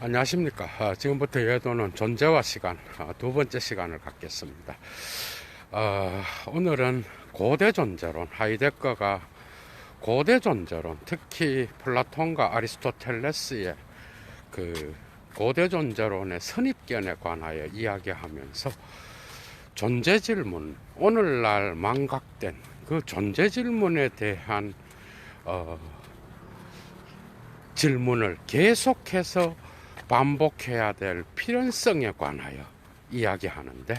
안녕하십니까. 지금부터 여의도는 존재와 시간, 두 번째 시간을 갖겠습니다. 오늘은 고대 존재론, 하이데거가 고대 존재론, 특히 플라톤과 아리스토텔레스의 그 고대 존재론의 선입견에 관하여 이야기하면서 존재 질문, 오늘날 망각된 그 존재 질문에 대한 질문을 계속해서 반복해야 될 필연성에 관하여 이야기하는데,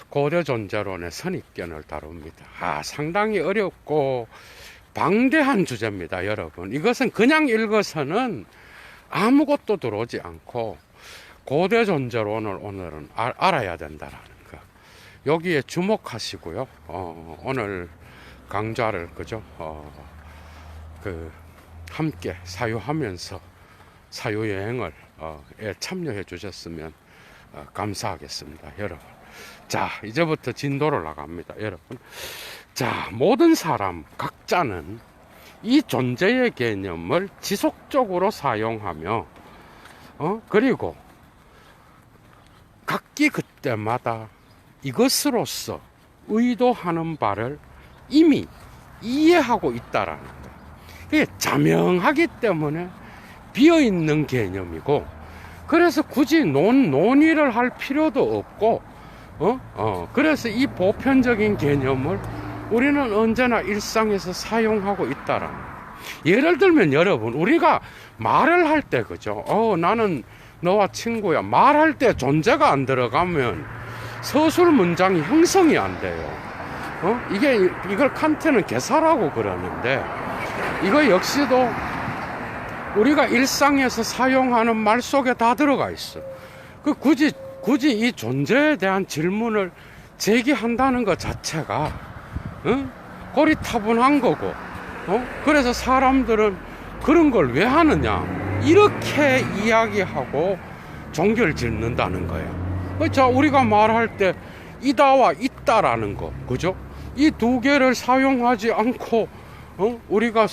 고대 존재론의 선입견을 다룹니다. 상당히 어렵고 방대한 주제입니다, 여러분. 이것은 그냥 읽어서는 아무것도 들어오지 않고 고대 존재론을 오늘은 알아야 된다라는 거. 여기에 주목하시고요. 오늘 강좌를 함께 사유하면서 사유여행을 참여해 주셨으면 감사하겠습니다, 여러분. 자, 이제부터 진도를 나갑니다, 여러분. 자, 모든 사람 각자는 이 존재의 개념을 지속적으로 사용하며 그리고 각기 그때마다 이것으로서 의도하는 바를 이미 이해하고 있다라는 거. 이게 자명하기 때문에 비어있는 개념이고, 그래서 굳이 논의를 할 필요도 없고, 그래서 이 보편적인 개념을 우리는 언제나 일상에서 사용하고 있다라는. 예를 들면 여러분, 우리가 말을 할 때, 그죠? 나는 너와 친구야. 말할 때 존재가 안 들어가면 서술 문장이 형성이 안 돼요. 이걸 칸트는 개사라고 그러는데, 이거 역시도 우리가 일상에서 사용하는 말 속에 다 들어가 있어. 굳이 이 존재에 대한 질문을 제기한다는 것 자체가 고리타분한 거고, 그래서 사람들은 그런 걸 왜 하느냐, 이렇게 이야기하고 종결 짓는다는 거예요. 자, 우리가 말할 때 이다와 있다라는 거, 그죠? 이 두 개를 사용하지 않고 우리가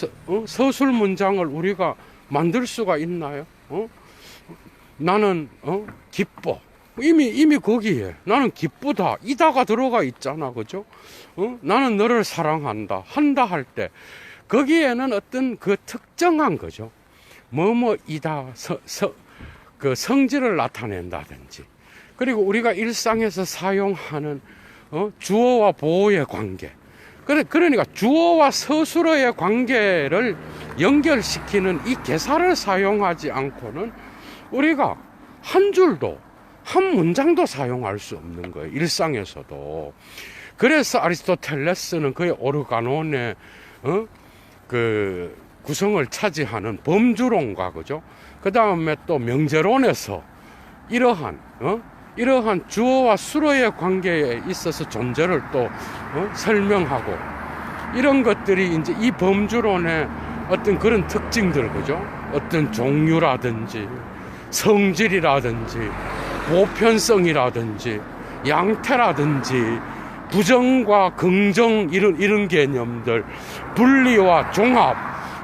서술 문장을 우리가 만들 수가 있나요? 나는 기뻐. 이미 거기에 나는 기쁘다, 이다가 들어가 있잖아, 그죠? 나는 너를 사랑한다, 한다 할 때 거기에는 어떤 그 특정한 거죠. 뭐뭐이다, 그 성질을 나타낸다든지, 그리고 우리가 일상에서 사용하는 주어와 보어의 관계, 그러니까 주어와 서술어의 관계를 연결시키는 이 개사를 사용하지 않고는 우리가 한 줄도, 한 문장도 사용할 수 없는 거예요, 일상에서도. 그래서 아리스토텔레스는 그의 오르가논의 그 구성을 차지하는 범주론과, 그죠? 그 다음에 또 명제론에서 이러한 주어와 수어의 관계에 있어서 존재를 또 설명하고, 이런 것들이 이제 이 범주론의 어떤 그런 특징들, 그죠? 어떤 종류라든지 성질이라든지 보편성이라든지 양태라든지 부정과 긍정, 이런 개념들, 분리와 종합,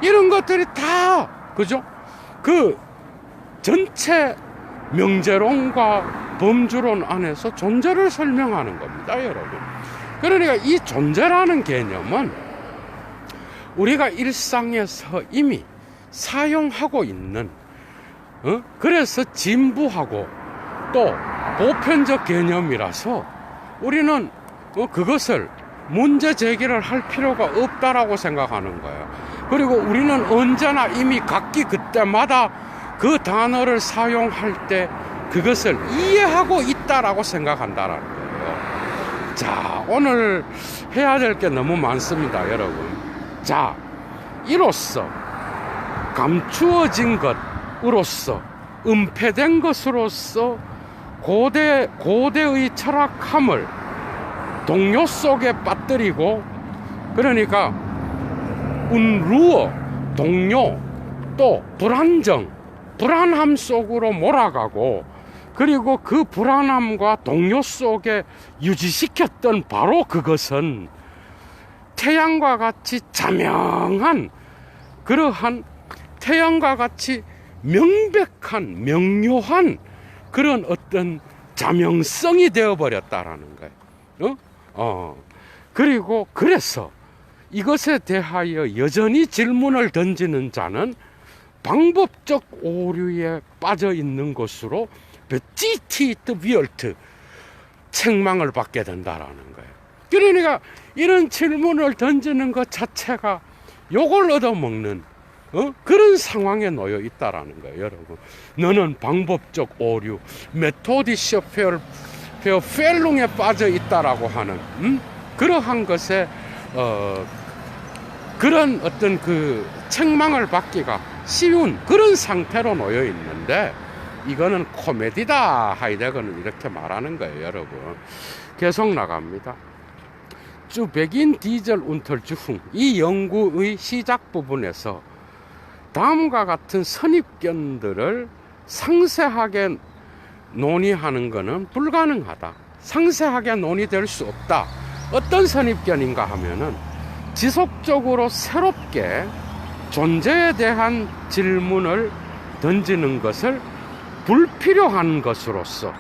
이런 것들이 다, 그죠? 그 전체 명제론과 범주론 안에서 존재를 설명하는 겁니다, 여러분. 그러니까 이 존재라는 개념은 우리가 일상에서 이미 사용하고 있는, 그래서 진부하고 또 보편적 개념이라서 우리는 그것을 문제 제기를 할 필요가 없다라고 생각하는 거예요. 그리고 우리는 언제나 이미 각기 그때마다 그 단어를 사용할 때 그것을 이해하고 있다라고 생각한다라는 거예요. 자, 오늘 해야 될 게 너무 많습니다, 여러분. 자, 이로써 감추어진 것으로서, 은폐된 것으로서 고대의 철학함을 동요 속에 빠뜨리고, 그러니까 운루어, 동요, 또 불안함 속으로 몰아가고, 그리고 그 불안함과 동요 속에 유지시켰던 바로 그것은 태양과 같이 자명한, 그러한 태양과 같이 명백한 명료한 그런 어떤 자명성이 되어버렸다라는 거예요. 그리고 그래서 이것에 대하여 여전히 질문을 던지는 자는 방법적 오류에 빠져 있는 것으로 베티티트 비얼트 책망을 받게 된다라는 거예요. 그러니까 이런 질문을 던지는 것 자체가 욕을 얻어먹는 그런 상황에 놓여 있다라는 거예요, 여러분. 너는 방법적 오류, 메토디셔 페어펠룽에 빠져 있다라고 하는 그러한 것에 그런 어떤 그 책망을 받기가 쉬운 그런 상태로 놓여 있는데, 이거는 코미디다. 하이데거는 이렇게 말하는 거예요, 여러분. 계속 나갑니다. 주 백인 디젤 운털주흥, 이 연구의 시작 부분에서 다음과 같은 선입견들을 상세하게 논의하는 것은 불가능하다. 상세하게 논의될 수 없다. 어떤 선입견인가 하면은 지속적으로 새롭게 존재에 대한 질문을 던지는 것을 불필요한 것으로서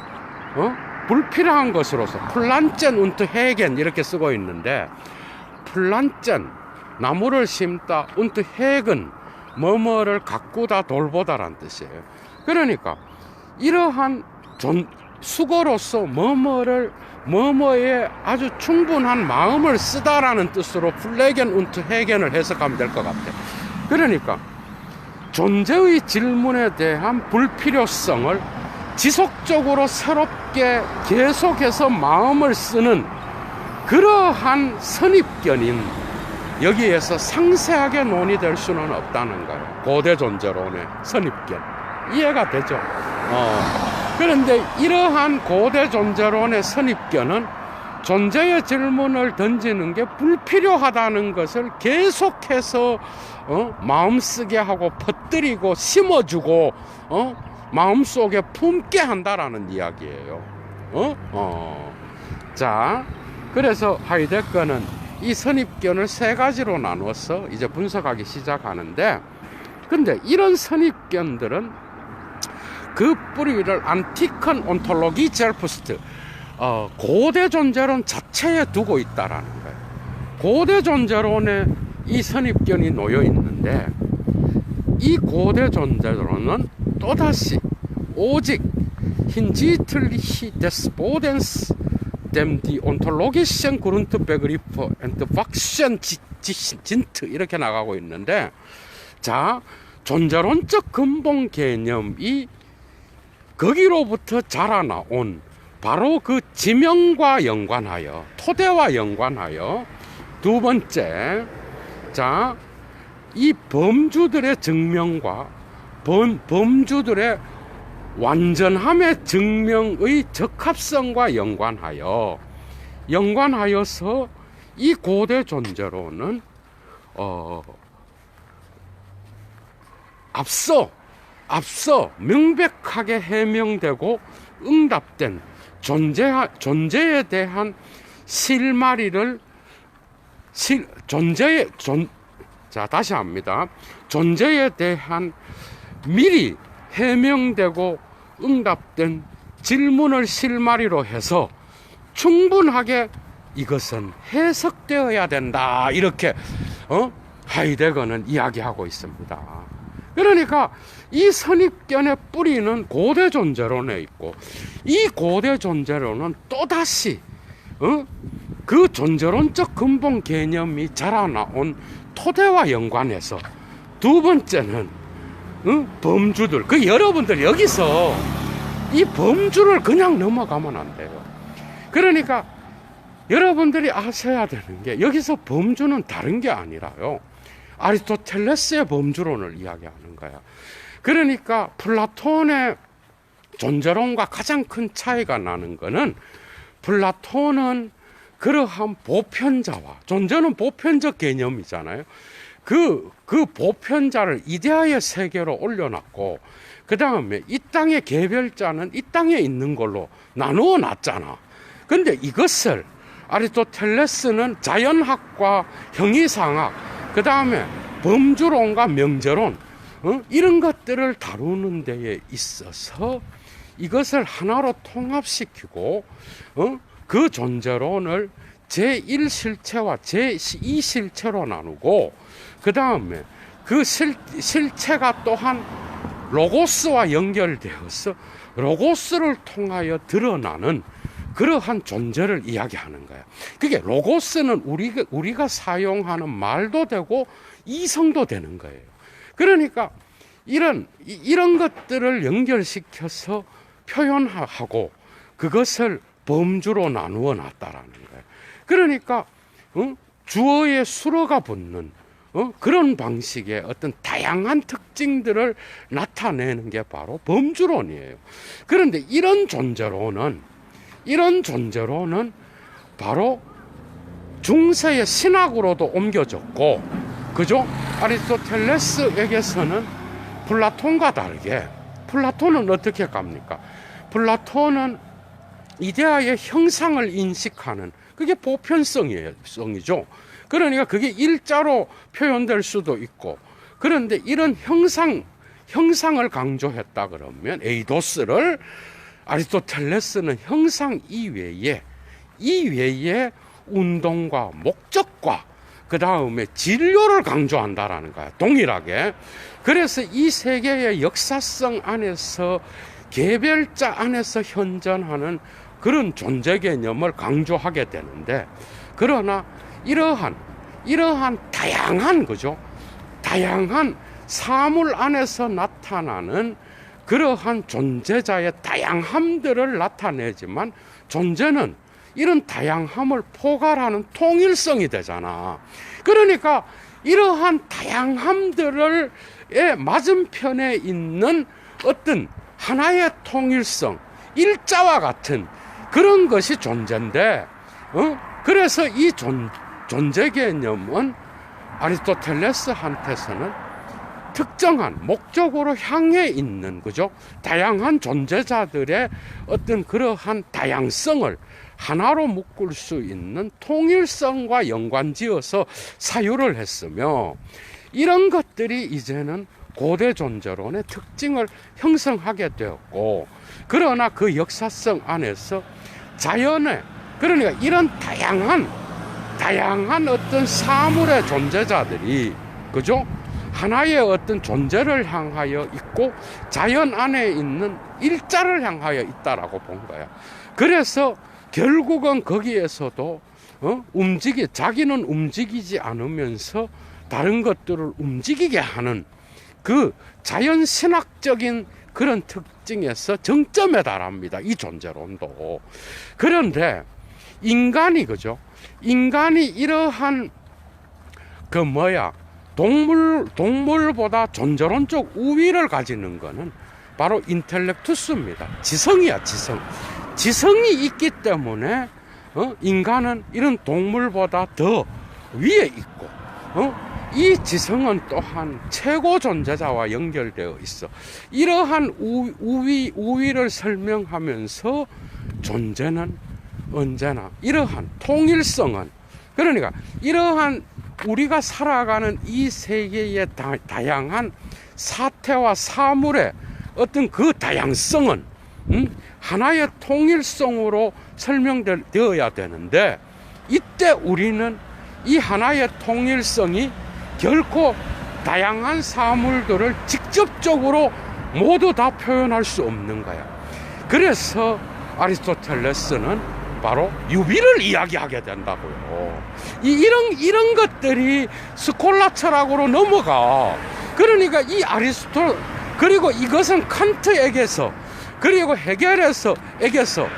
플란젠 운트 헤겐 이렇게 쓰고 있는데, 플란젠 나무를 심다, 운트 헤겐 뭐뭐를 가꾸다 돌보다란 뜻이에요. 그러니까 이러한 수거로서 뭐뭐에 아주 충분한 마음을 쓰다라는 뜻으로 플레겐 운트 헤겐을 해석하면 될 것 같아요. 그러니까 존재의 질문에 대한 불필요성을 지속적으로 새롭게 계속해서 마음을 쓰는 그러한 선입견인, 여기에서 상세하게 논의될 수는 없다는 거예요. 고대 존재론의 선입견. 이해가 되죠? 그런데 이러한 고대 존재론의 선입견은 존재의 질문을 던지는 게 불필요하다는 것을 계속해서 마음쓰게 하고 퍼뜨리고 심어주고 마음속에 품게 한다라는 이야기예요. 자, 그래서 하이데거는 이 선입견을 세 가지로 나눠서 이제 분석하기 시작하는데, 근데 이런 선입견들은 그 뿌리를 안티컨 온톨로기 젤프스트, 고대 존재론 자체에 두고 있다라는 거예요. 고대 존재론에 이 선입견이 놓여 있는데, 이 고대 존재론은 또다시 오직 힌지틀리히 데스보덴스 dem die ontologischen Grundbegriffe entwachsen sind 이렇게 나가고 있는데, 자, 존재론적 근본 개념이 거기로부터 자라나온 바로 그 지명과 연관하여, 토대와 연관하여, 두 번째, 자, 이 범주들의 증명과 범주들의 완전함의 증명의 적합성과 연관하여서 이 고대 존재론은 앞서 명백하게 해명되고 응답된 존재에 대한 실마리를 자, 다시 합니다. 존재에 대한 미리 해명되고 응답된 질문을 실마리로 해서 충분하게 이것은 해석되어야 된다, 이렇게 하이데거는 이야기하고 있습니다. 그러니까 이 선입견의 뿌리는 고대 존재론에 있고, 이 고대 존재론은 또다시 그 존재론적 근본 개념이 자라나온 토대와 연관해서, 두 번째는 범주들, 그 여러분들 여기서 이 범주를 그냥 넘어가면 안 돼요. 그러니까 여러분들이 아셔야 되는 게, 여기서 범주는 다른 게 아니라요, 아리스토텔레스의 범주론을 이야기하는 거야. 그러니까 플라톤의 존재론과 가장 큰 차이가 나는 거는, 플라톤은 그러한 보편자와, 존재는 보편적 개념이잖아요. 그 보편자를 이데아의 세계로 올려놨고, 그 다음에 이 땅의 개별자는 이 땅에 있는 걸로 나누어 놨잖아. 근데 이것을 아리스토텔레스는 자연학과 형이상학, 그 다음에 범주론과 명제론, 이런 것들을 다루는 데에 있어서 이것을 하나로 통합시키고 그 존재론을 제1실체와 제2실체로 나누고 그 다음에 그 실체가 또한 로고스와 연결되어서 로고스를 통하여 드러나는 그러한 존재를 이야기하는 거야. 그게 로고스는 우리가 사용하는 말도 되고 이성도 되는 거예요. 그러니까 이런 것들을 연결시켜서 표현하고 그것을 범주로 나누어 놨다라는 거예요. 그러니까 주어에 수어가 붙는 그런 방식의 어떤 다양한 특징들을 나타내는 게 바로 범주론이에요. 그런데 이런 존재론은 바로 중세의 신학으로도 옮겨졌고, 그죠? 아리스토텔레스에게서는 플라톤과 다르게, 플라톤은 어떻게 갑니까? 플라톤은 이데아의 형상을 인식하는, 그게 보편성이죠. 그러니까 그게 일자로 표현될 수도 있고, 그런데 이런 형상을 강조했다 그러면 에이도스를 아리스토텔레스는 형상 이외에 운동과 목적과 그 다음에 진료를 강조한다라는 거야. 동일하게. 그래서 이 세계의 역사성 안에서 개별자 안에서 현존하는 그런 존재 개념을 강조하게 되는데, 그러나 이러한 다양한, 그죠? 다양한 사물 안에서 나타나는 그러한 존재자의 다양함들을 나타내지만, 존재는 이런 다양함을 포괄하는 통일성이 되잖아. 그러니까 이러한 다양함들의 맞은편에 있는 어떤 하나의 통일성, 일자와 같은 그런 것이 존재인데, 그래서 이 존재 개념은 아리스토텔레스한테서는 특정한 목적으로 향해 있는, 그죠? 다양한 존재자들의 어떤 그러한 다양성을 하나로 묶을 수 있는 통일성과 연관지어서 사유를 했으며, 이런 것들이 이제는 고대 존재론의 특징을 형성하게 되었고, 그러나 그 역사성 안에서 자연의, 그러니까 이런 다양한 어떤 사물의 존재자들이, 그죠? 하나의 어떤 존재를 향하여 있고 자연 안에 있는 일자를 향하여 있다라고 본 거야. 그래서 결국은 거기에서도 자기는 움직이지 않으면서 다른 것들을 움직이게 하는 그 자연 신학적인 그런 특징에서 정점에 달합니다. 이 존재론도. 그런데 인간이, 그죠? 인간이 이러한 동물보다 존재론적 우위를 가지는 것은 바로 인텔렉투스입니다. 지성이야, 지성. 지성이 있기 때문에 인간은 이런 동물보다 더 위에 있고, 이 지성은 또한 최고 존재자와 연결되어 있어. 이러한 우위를 설명하면서 존재는 언제나 이러한 통일성은, 그러니까 이러한 우리가 살아가는 이 세계의 다양한 사태와 사물의 어떤 그 다양성은 하나의 통일성으로 설명되어야 되는데, 이때 우리는 이 하나의 통일성이 결코 다양한 사물들을 직접적으로 모두 다 표현할 수 없는 거야. 그래서 아리스토텔레스는 바로 유비를 이야기하게 된다고요. 이런 것들이 스콜라 철학으로 넘어가. 그러니까 이 아리스토, 그리고 이것은 칸트에게서, 그리고 헤겔에게서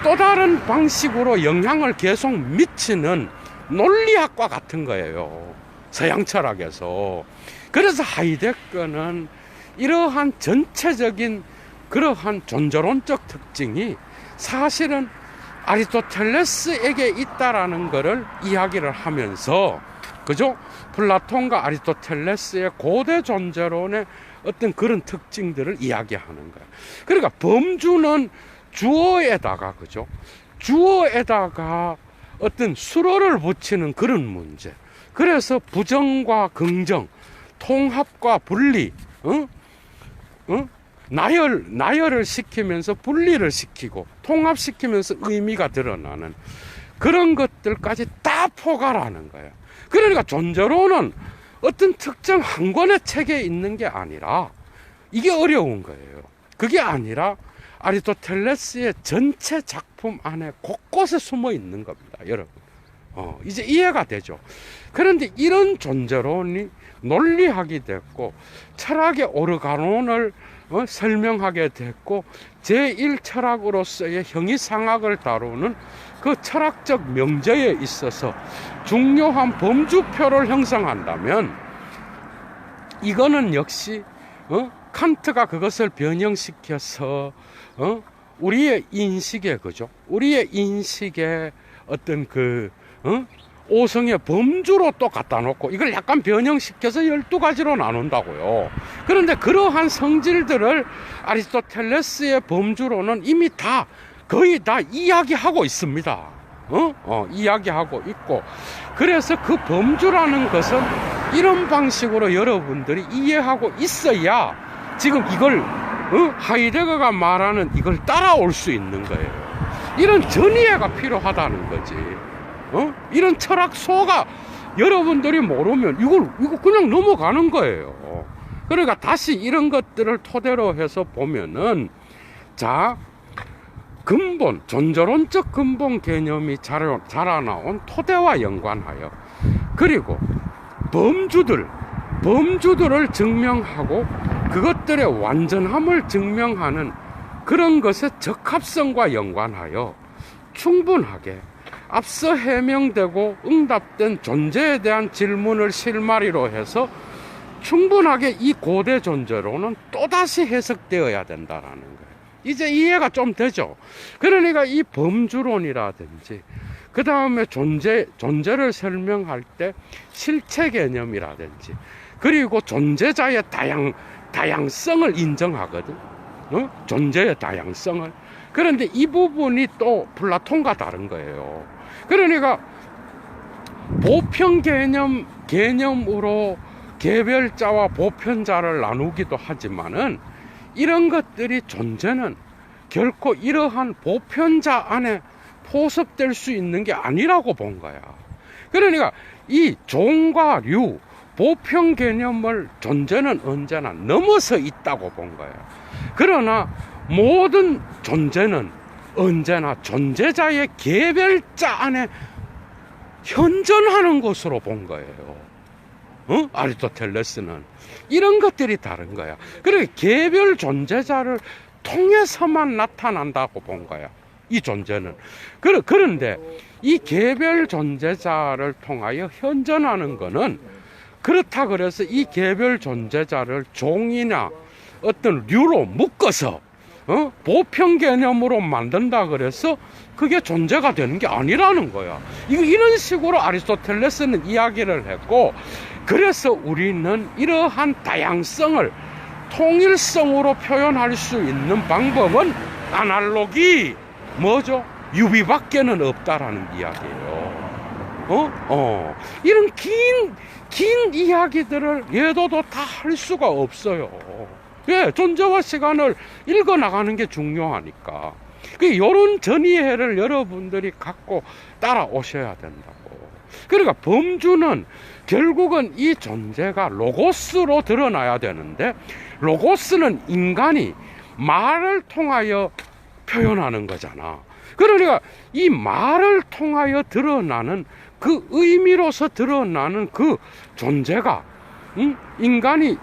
또 다른 방식으로 영향을 계속 미치는 논리학과 같은 거예요. 서양 철학에서. 그래서 하이데거는 이러한 전체적인 그러한 존재론적 특징이 사실은 아리스토텔레스에게 있다라는 것을 이야기를 하면서, 그죠? 플라톤과 아리스토텔레스의 고대 존재론의 어떤 그런 특징들을 이야기하는 거예요. 그러니까 범주는 주어에다가, 그죠? 주어에다가 어떤 수로를 붙이는 그런 문제. 그래서 부정과 긍정, 통합과 분리, 응? 응? 나열을 시키면서 분리를 시키고 통합시키면서 의미가 드러나는 그런 것들까지 다 포괄하는 거예요. 그러니까 존재론은 어떤 특정 한 권의 책에 있는 게 아니라 이게 어려운 거예요. 그게 아니라 아리스토텔레스의 전체 작품 안에 곳곳에 숨어 있는 겁니다, 여러분. 이제 이해가 되죠. 그런데 이런 존재론이 논리학이 됐고 철학의 오르가논을 설명하게 됐고 제1철학으로서의 형이상학을 다루는 그 철학적 명제에 있어서 중요한 범주표를 형성한다면 이거는 역시 칸트가 그것을 변형시켜서 우리의 인식에 그죠? 우리의 인식에 어떤 그 오성의 범주로 또 갖다 놓고 이걸 약간 변형시켜서 12가지로 나눈다고요. 그런데 그러한 성질들을 아리스토텔레스의 범주로는 이미 다 거의 다 이야기하고 있습니다. 이야기하고 있고, 그래서 그 범주라는 것은 이런 방식으로 여러분들이 이해하고 있어야 지금 이걸 하이데거가 말하는 이걸 따라올 수 있는 거예요. 이런 전이해가 필요하다는 거지. 이런 철학소가 여러분들이 모르면 이거 그냥 넘어가는 거예요. 그러니까 다시 이런 것들을 토대로 해서 보면은, 자, 근본, 존재론적 근본 개념이 자라나온 토대와 연관하여, 그리고 범주들을 증명하고 그것들의 완전함을 증명하는 그런 것의 적합성과 연관하여 충분하게 앞서 해명되고 응답된 존재에 대한 질문을 실마리로 해서 충분하게 이 고대 존재로는 또다시 해석되어야 된다라는 거예요. 이제 이해가 좀 되죠. 그러니까 이 범주론이라든지 그 다음에 존재를 설명할 때 실체 개념이라든지 그리고 존재자의 다양성을 인정하거든. 존재의 다양성을. 그런데 이 부분이 또 플라톤과 다른 거예요. 그러니까 보편 개념으로 개별자와 보편자를 나누기도 하지만은 이런 것들이 존재는 결코 이러한 보편자 안에 포섭될 수 있는 게 아니라고 본 거야. 그러니까 이 종과 류, 보편 개념을 존재는 언제나 넘어서 있다고 본 거야. 그러나 모든 존재는 언제나 존재자의 개별자 안에 현존하는 것으로 본 거예요. 아리스토텔레스는 이런 것들이 다른 거야. 그러니까 개별 존재자를 통해서만 나타난다고 본 거야, 이 존재는. 그런데 이 개별 존재자를 통하여 현존하는 거는, 그렇다 그래서 이 개별 존재자를 종이나 어떤 류로 묶어서 보편 개념으로 만든다 그래서 그게 존재가 되는 게 아니라는 거야. 이런 식으로 아리스토텔레스는 이야기를 했고, 그래서 우리는 이러한 다양성을 통일성으로 표현할 수 있는 방법은 아날로기, 뭐죠? 유비밖에는 없다라는 이야기예요. 이런 긴 이야기들을 예도도 다 할 수가 없어요. 예, 존재와 시간을 읽어나가는 게 중요하니까. 이런 전이해를 여러분들이 갖고 따라오셔야 된다고. 그러니까 범주는 결국은 이 존재가 로고스로 드러나야 되는데, 로고스는 인간이 말을 통하여 표현하는 거잖아. 그러니까 이 말을 통하여 드러나는 그 의미로서 드러나는 그 존재가, 인간이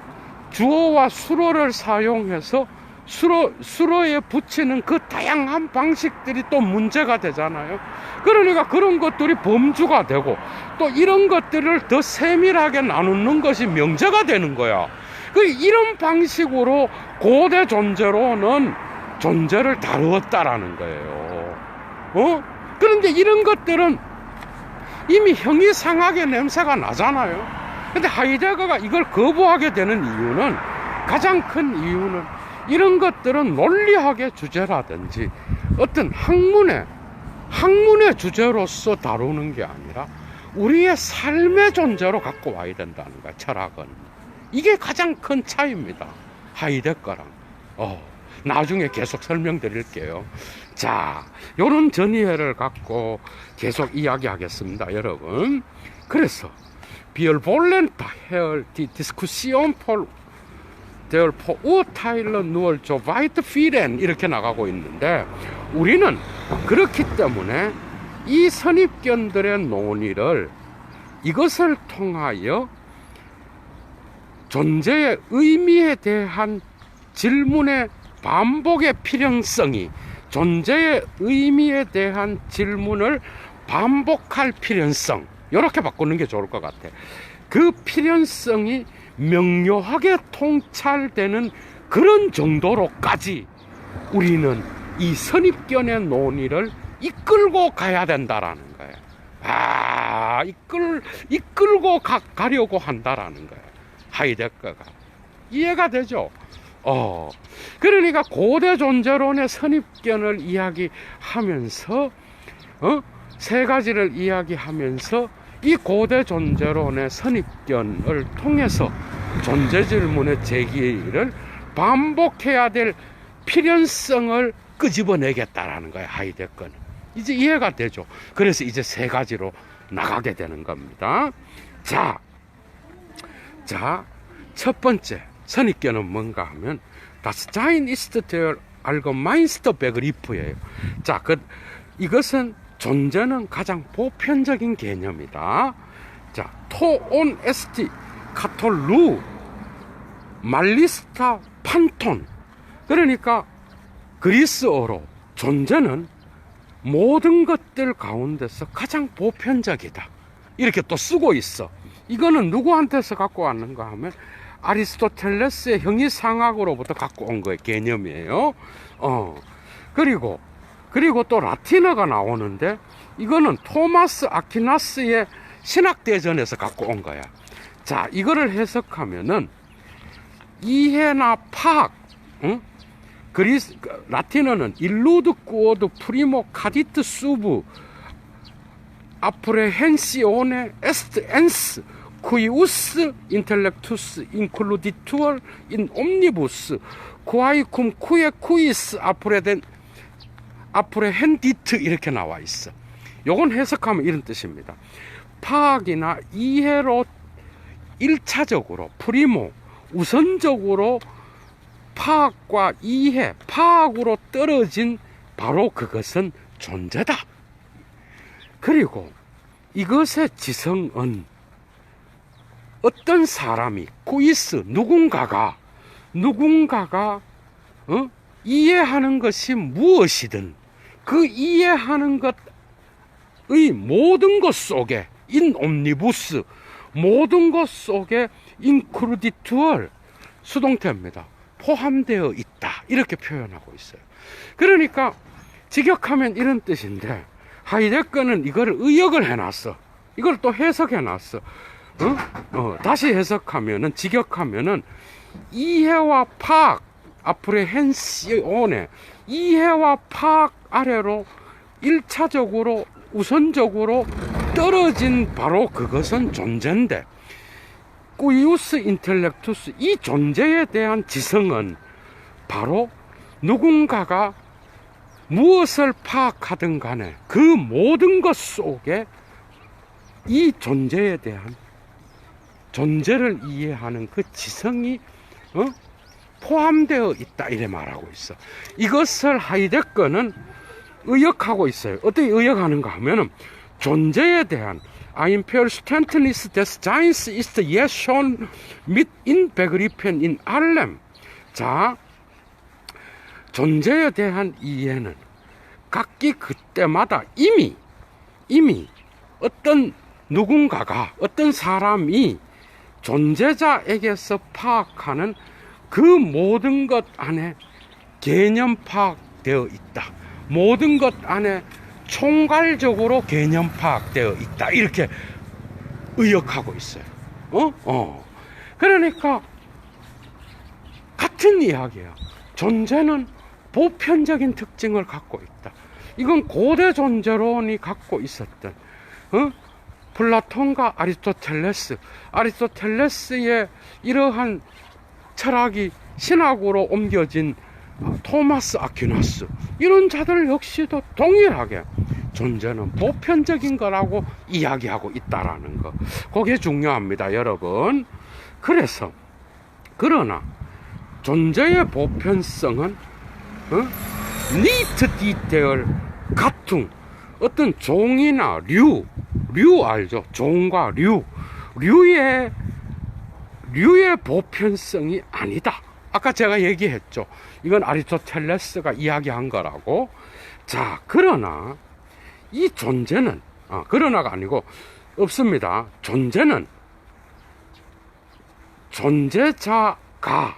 주어와 수어를 사용해서 수로에 붙이는 그 다양한 방식들이 또 문제가 되잖아요. 그러니까 그런 것들이 범주가 되고, 또 이런 것들을 더 세밀하게 나누는 것이 명제가 되는 거야. 이런 방식으로 고대 존재로는 존재를 다루었다라는 거예요. 그런데 이런 것들은 이미 형이상학의 냄새가 나잖아요. 근데 하이데거가 이걸 거부하게 되는 이유는, 가장 큰 이유는 이런 것들은 논리학의 주제라든지 어떤 학문의 주제로서 다루는 게 아니라 우리의 삶의 존재로 갖고 와야 된다는 거야, 철학은. 이게 가장 큰 차이입니다. 하이데거랑. 나중에 계속 설명드릴게요. 자, 요런 전이해를 갖고 계속 이야기하겠습니다, 여러분. 그래서 Wir wollen daher die Diskussion der Verurteilung nur so weiterführen 이렇게 나가고 있는데, 우리는 그렇기 때문에 이 선입견들의 논의를 이것을 통하여 존재의 의미에 대한 질문의 반복의 필연성이, 존재의 의미에 대한 질문을 반복할 필연성, 이렇게 바꾸는 게 좋을 것 같아. 그 필연성이 명료하게 통찰되는 그런 정도로까지 우리는 이 선입견의 논의를 이끌고 가야 된다라는 거예요. 이끌고 가려고 한다라는 거예요. 하이데거가. 이해가 되죠? 그러니까 고대 존재론의 선입견을 이야기하면서, 세 가지를 이야기하면서 이 고대 존재론의 선입견을 통해서 존재 질문의 제기를 반복해야 될 필연성을 끄집어내겠다라는 거예요, 하이데거는. 이제 이해가 되죠? 그래서 이제 세 가지로 나가게 되는 겁니다. 자, 첫 번째 선입견은 뭔가 하면 Das Sein ist der allgemeinste Begriff예요. 자, 이것은 존재는 가장 보편적인 개념이다. 자, 토온 에스티 카톨루 말리스타 판톤. 그러니까 그리스어로 존재는 모든 것들 가운데서 가장 보편적이다. 이렇게 또 쓰고 있어. 이거는 누구한테서 갖고 왔는가 하면 아리스토텔레스의 형이상학으로부터 갖고 온 거예요. 개념이에요. 그리고 또 라틴어가 나오는데, 이거는 토마스 아퀴나스의 신학대전에서 갖고 온 거야. 자, 이거를 해석하면은 이해나 파악, 라틴어는 일루드 꾸오드 프리모 카디트 수브 아프레헨시오네 에스트 엔스 쿠이우스 인텔렉투스 인클루디투얼 인 옴니부스 쿠아이쿰 쿠에 쿠이스 아프레헨디트 이렇게 나와 있어. 요건 해석하면 이런 뜻입니다. 파악이나 이해로 1차적으로 프리모 우선적으로 파악과 이해, 파악으로 떨어진 바로 그것은 존재다. 그리고 이것의 지성은 어떤 사람이 쿠이스 누군가가 이해하는 것이 무엇이든 그 이해하는 것의 모든 것 속에 인 옴니부스 모든 것 속에 인크루디투얼 수동태입니다. 포함되어 있다. 이렇게 표현하고 있어요. 그러니까 직역하면 이런 뜻인데, 하이데거는 이걸 의역을 해놨어. 이걸 또 해석해놨어. 다시 해석하면은, 직역하면은 이해와 파악, 아프레헨시오네, 이해와 파악 아래로 1차적으로 우선적으로 떨어진 바로 그것은 존재인데, 꾸이우스 인텔렉투스, 이 존재에 대한 지성은 바로 누군가가 무엇을 파악하든 간에 그 모든 것 속에 이 존재에 대한 존재를 이해하는 그 지성이 포함되어 있다, 이래 말하고 있어. 이것을 하이데거는 의역하고 있어요. 어떻게 의역하는가 하면은, 존재에 대한 Ein Verständnis des Seins ist jetzt schon mit inbegriffen in allem. 자, 존재에 대한 이해는 각기 그때마다 이미 어떤 누군가가, 어떤 사람이 존재자에게서 파악하는 그 모든 것 안에 개념 파악되어 있다. 모든 것 안에 총괄적으로 개념 파악되어 있다. 이렇게 의역하고 있어요. 그러니까 같은 이야기야. 존재는 보편적인 특징을 갖고 있다. 이건 고대 존재론이 갖고 있었던 플라톤과 아리스토텔레스의 이러한 철학이 신학으로 옮겨진 토마스 아퀴나스, 이런 자들 역시도 동일하게 존재는 보편적인 거라고 이야기하고 있다라는 거, 그게 중요합니다, 여러분. 그러나 존재의 보편성은 니트 디테일, 가퉁, 어떤 종이나 류 알죠? 종과 류의 보편성이 아니다. 아까 제가 얘기했죠. 이건 아리스토텔레스가 이야기한 거라고. 자, 그러나 이 존재는, 그러나가 아니고 없습니다. 존재는 존재자가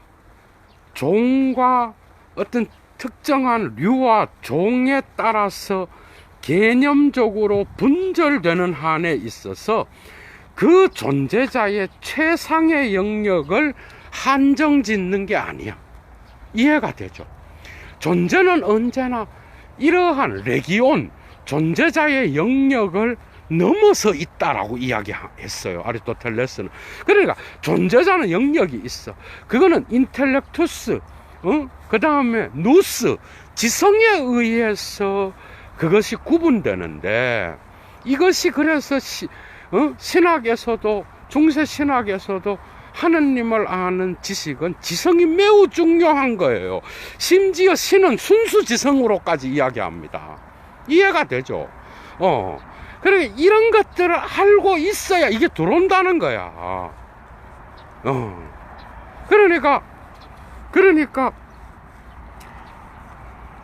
종과 어떤 특정한 류와 종에 따라서 개념적으로 분절되는 한에 있어서 그 존재자의 최상의 영역을 한정 짓는 게 아니야. 이해가 되죠? 존재는 언제나 이러한 레기온, 존재자의 영역을 넘어서 있다라고 이야기했어요, 아리스토텔레스는. 그러니까 존재자는 영역이 있어. 그거는 인텔렉투스, 그 다음에 누스, 지성에 의해서 그것이 구분되는데, 이것이 그래서 신학에서도, 중세 신학에서도 하느님을 아는 지식은 지성이 매우 중요한 거예요. 심지어 신은 순수 지성으로까지 이야기합니다. 이해가 되죠? 그러니까 이런 것들을 알고 있어야 이게 들어온다는 거야. 그러니까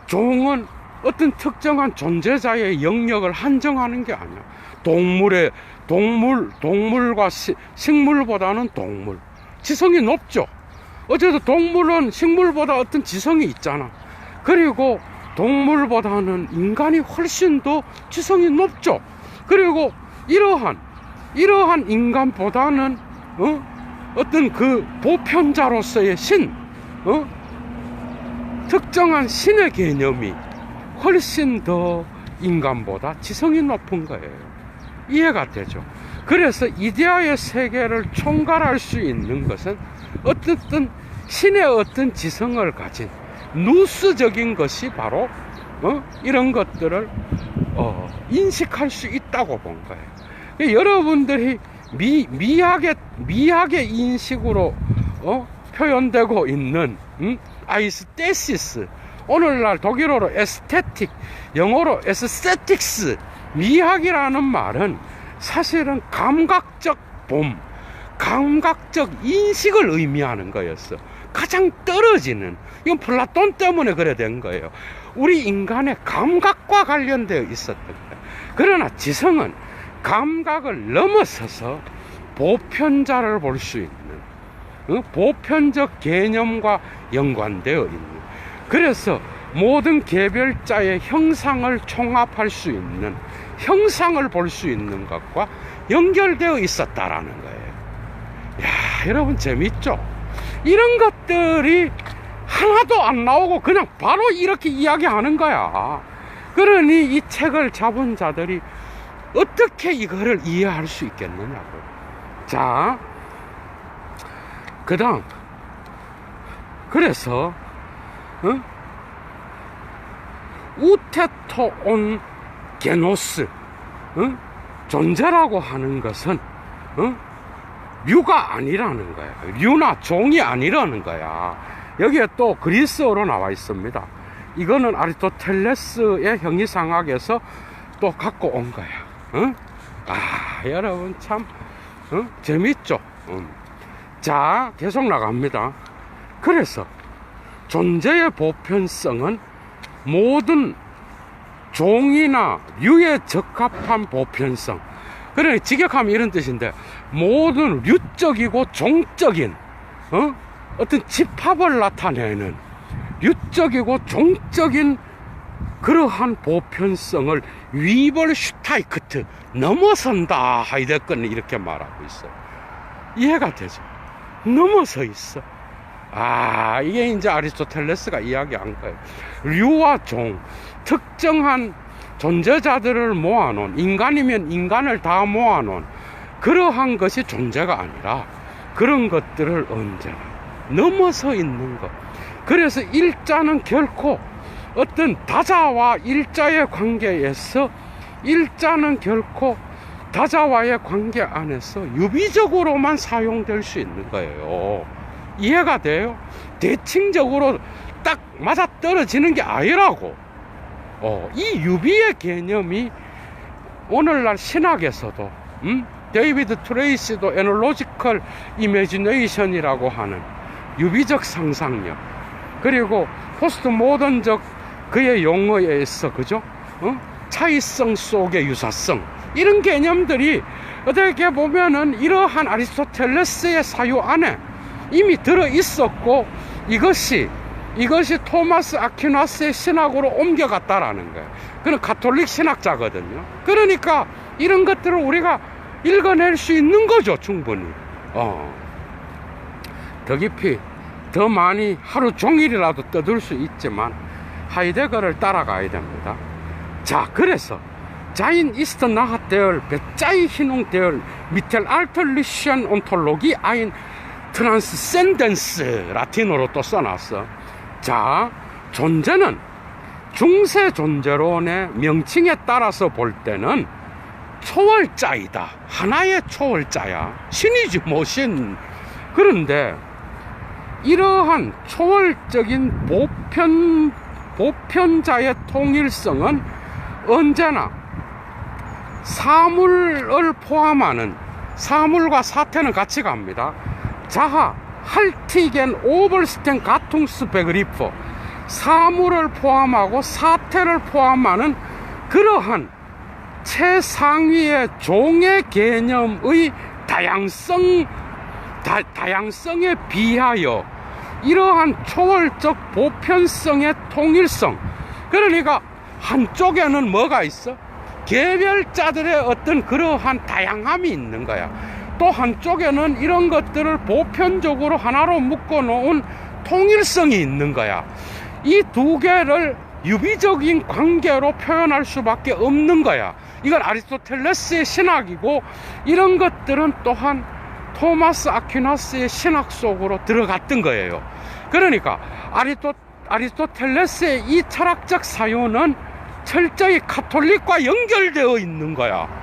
종은 어떤 특정한 존재자의 영역을 한정하는 게 아니야. 동물과 식물보다는 동물, 지성이 높죠. 어쨌든 동물은 식물보다 어떤 지성이 있잖아. 그리고 동물보다는 인간이 훨씬 더 지성이 높죠. 그리고 이러한 인간보다는 어떤 그 보편자로서의 특정한 신의 개념이 훨씬 더 인간보다 지성이 높은 거예요. 이해가 되죠? 그래서 이데아의 세계를 총괄할 수 있는 것은 어쨌든 신의 어떤 지성을 가진 누스적인 것이 바로 이런 것들을 인식할 수 있다고 본 거예요. 여러분들이 미학의 인식으로 표현되고 있는 아이스테시스, 오늘날 독일어로 에스테틱, 영어로 에스테틱스, 미학이라는 말은 사실은 감각적 감각적 인식을 의미하는 거였어. 가장 떨어지는, 이건 플라톤 때문에 그래 된 거예요. 우리 인간의 감각과 관련되어 있었던 거예요. 그러나 지성은 감각을 넘어서서 보편자를 볼 수 있는, 보편적 개념과 연관되어 있는, 그래서 모든 개별자의 형상을 총합할 수 있는, 형상을 볼 수 있는 것과 연결되어 있었다라는 거예요. 야, 여러분 재밌죠? 이런 것들이 하나도 안 나오고 그냥 바로 이렇게 이야기하는 거야. 그러니 이 책을 잡은 자들이 어떻게 이거를 이해할 수 있겠느냐고. 자, 그 다음, 그래서 우테토온 게노스, 존재라고 하는 것은 류가 아니라는 거야. 류나 종이 아니라는 거야. 여기에 또 그리스어로 나와 있습니다. 이거는 아리스토텔레스의 형이상학에서 또 갖고 온 거야. 여러분 참 재밌죠? 자, 계속 나갑니다. 그래서 존재의 보편성은 모든 종이나 류에 적합한 보편성. 그래, 직역하면 이런 뜻인데, 모든 류적이고 종적인 어떤 집합을 나타내는 류적이고 종적인 그러한 보편성을 위벌슈타이크트, 넘어선다. 하이데거는 이렇게 말하고 있어요. 이해가 되죠? 넘어서 있어. 이게 이제 아리스토텔레스가 이야기한 거예요. 류와 종, 특정한 존재자들을 모아놓은, 인간이면 인간을 다 모아놓은 그러한 것이 존재가 아니라 그런 것들을 언제나 넘어서 있는 것. 그래서 일자는 결코 어떤 다자와 일자의 관계에서, 일자는 결코 다자와의 관계 안에서 유비적으로만 사용될 수 있는 거예요. 이해가 돼요? 대칭적으로 딱 맞아떨어지는 게 아니라고. 이 유비의 개념이 오늘날 신학에서도 데이비드 트레이시도 에너로지컬 이미지네이션이라고 하는 유비적 상상력, 그리고 포스트 모던적 그의 용어에 의해서, 그죠? 차이성 속의 유사성, 이런 개념들이 어떻게 보면은 이러한 아리스토텔레스의 사유 안에 이미 들어 있었고, 이것이 토마스 아퀴나스의 신학으로 옮겨갔다라는 거예요. 그는 가톨릭 신학자거든요. 그러니까 이런 것들을 우리가 읽어낼 수 있는 거죠, 충분히. 더 깊이, 더 많이 하루 종일이라도 떠들 수 있지만 하이데거를 따라가야 됩니다. 자, 그래서 자인 ist nach der Bezeichnung 미텔 알터리션 온톨로기 ein 트란스센덴스, 라틴어로 또 써놨어. 자, 존재는 중세 존재론의 명칭에 따라서 볼 때는 초월자이다. 하나의 초월자야. 신이지 뭐 신. 그런데 이러한 초월적인 보편자의 통일성은 언제나 사물을 포함하는, 사물과 사태는 같이 갑니다. 자하 할티겐 오벌스텐 가퉁스베그리프, 사물을 포함하고 사태를 포함하는 그러한 최상위의 종의 개념의 다양성에 비하여 이러한 초월적 보편성의 통일성, 그러니까 한쪽에는 뭐가 있어? 개별자들의 어떤 그러한 다양함이 있는 거야. 또 한쪽에는 이런 것들을 보편적으로 하나로 묶어놓은 통일성이 있는 거야. 이 두 개를 유비적인 관계로 표현할 수밖에 없는 거야. 이건 아리스토텔레스의 신학이고, 이런 것들은 또한 토마스 아퀴나스의 신학 속으로 들어갔던 거예요. 그러니까 아리스토텔레스의 이 철학적 사유는 철저히 가톨릭과 연결되어 있는 거야.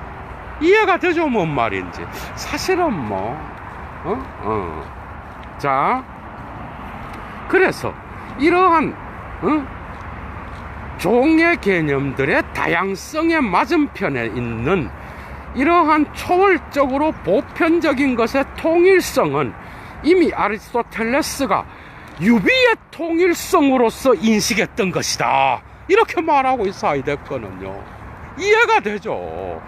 이해가 되죠? 뭔 말인지. 사실은 자, 그래서 이러한 종의 개념들의 다양성의 맞은편에 있는 이러한 초월적으로 보편적인 것의 통일성은 이미 아리스토텔레스가 유비의 통일성으로서 인식했던 것이다. 이렇게 말하고 있어, 하이데거는요. 이해가 되죠?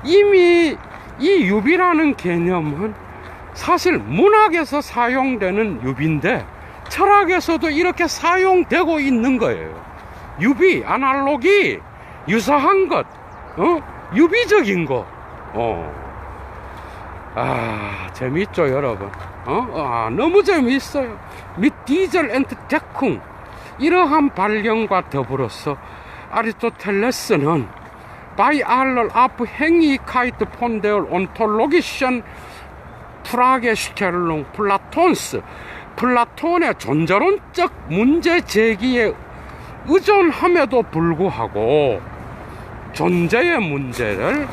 이미 이 유비라는 개념은 사실 문학에서 사용되는 유비인데 철학에서도 이렇게 사용되고 있는 거예요. 유비, 아날로기, 유사한 것, 유비적인 것. 재밌죠, 여러분? 너무 재미있어요. 및 디젤 앤트 제쿵, 이러한 발견과 더불어서 아리스토텔레스는 바이 알럴 아프 행이카이트 폰데얼 온톨로기션 프라게슈텔룽 플라톤스, 플라톤의 존재론적 문제 제기에 의존함에도 불구하고 존재의 문제를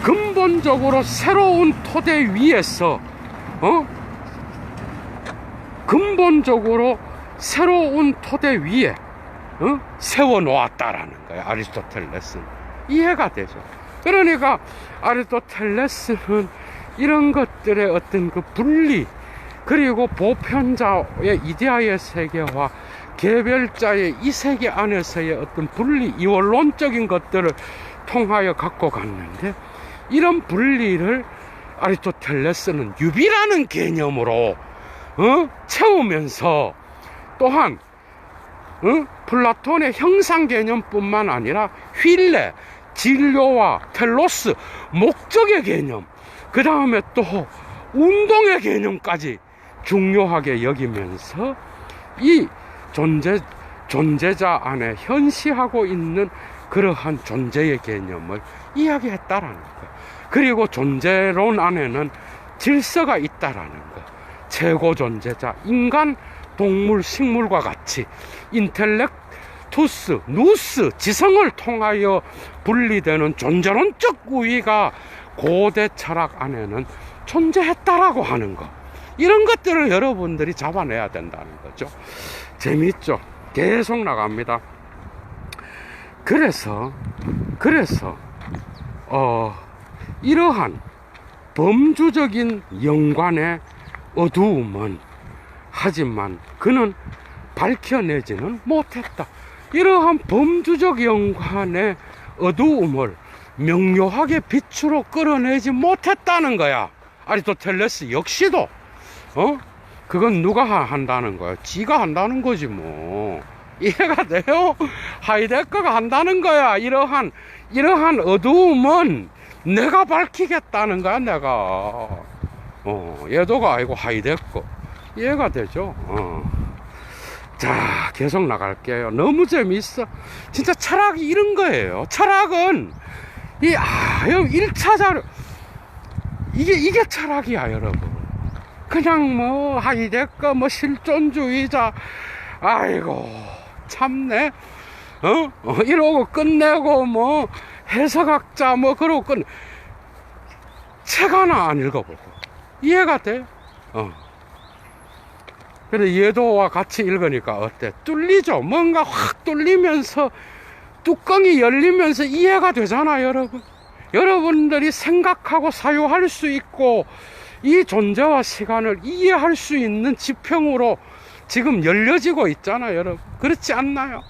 근본적으로 새로운 토대 위에서 근본적으로 새로운 토대 위에 세워 놓았다라는 거예요, 아리스토텔레스는. 이해가 되죠? 그러니까 아리스토텔레스는 이런 것들의 어떤 그 분리, 그리고 보편자의 이데아의 세계와 개별자의 이 세계 안에서의 어떤 분리, 이원론적인 것들을 통하여 갖고 갔는데, 이런 분리를 아리스토텔레스는 유비라는 개념으로 채우면서, 또한 플라톤의 형상 개념뿐만 아니라 휠레, 진료와 텔로스, 목적의 개념, 그 다음에 또 운동의 개념까지 중요하게 여기면서 이 존재자 안에 현시하고 있는 그러한 존재의 개념을 이야기했다라는 거. 그리고 존재론 안에는 질서가 있다라는 거. 최고 존재자, 인간, 동물, 식물과 같이 인텔렉투스, 누스, 지성을 통하여 분리되는 존재론적 우위가 고대 철학 안에는 존재했다라고 하는 거. 이런 것들을 여러분들이 잡아내야 된다는 거죠. 재밌죠? 계속 나갑니다. 그래서 이러한 범주적인 영관의 어두움은 하지만 그는 밝혀내지는 못했다. 이러한 범주적 영관의 어두움을 명료하게 빛으로 끌어내지 못했다는 거야. 아리스토텔레스 역시도 그건 누가 한다는 거야? 지가 한다는 거지 뭐. 이해가 돼요? 하이데거가 한다는 거야. 이러한 어두움은 내가 밝히겠다는 거야. 내가 예도가 아니고 하이데거. 이해가 되죠? 자, 계속 나갈게요. 너무 재밌어. 진짜 철학이 이런 거예요. 철학은 여러분 1차 자료 이게 철학이야, 여러분. 그냥 뭐 하이데거 뭐 실존주의자, 아이고 참네. 이러고 끝내고 뭐 해석학자 뭐 그러고 책 하나 안 읽어보고. 이해가 돼? 근데 예도와 같이 읽으니까 어때? 뚫리죠? 뭔가 확 뚫리면서 뚜껑이 열리면서 이해가 되잖아, 여러분. 여러분들이 생각하고 사유할 수 있고 이 존재와 시간을 이해할 수 있는 지평으로 지금 열려지고 있잖아요, 여러분. 그렇지 않나요?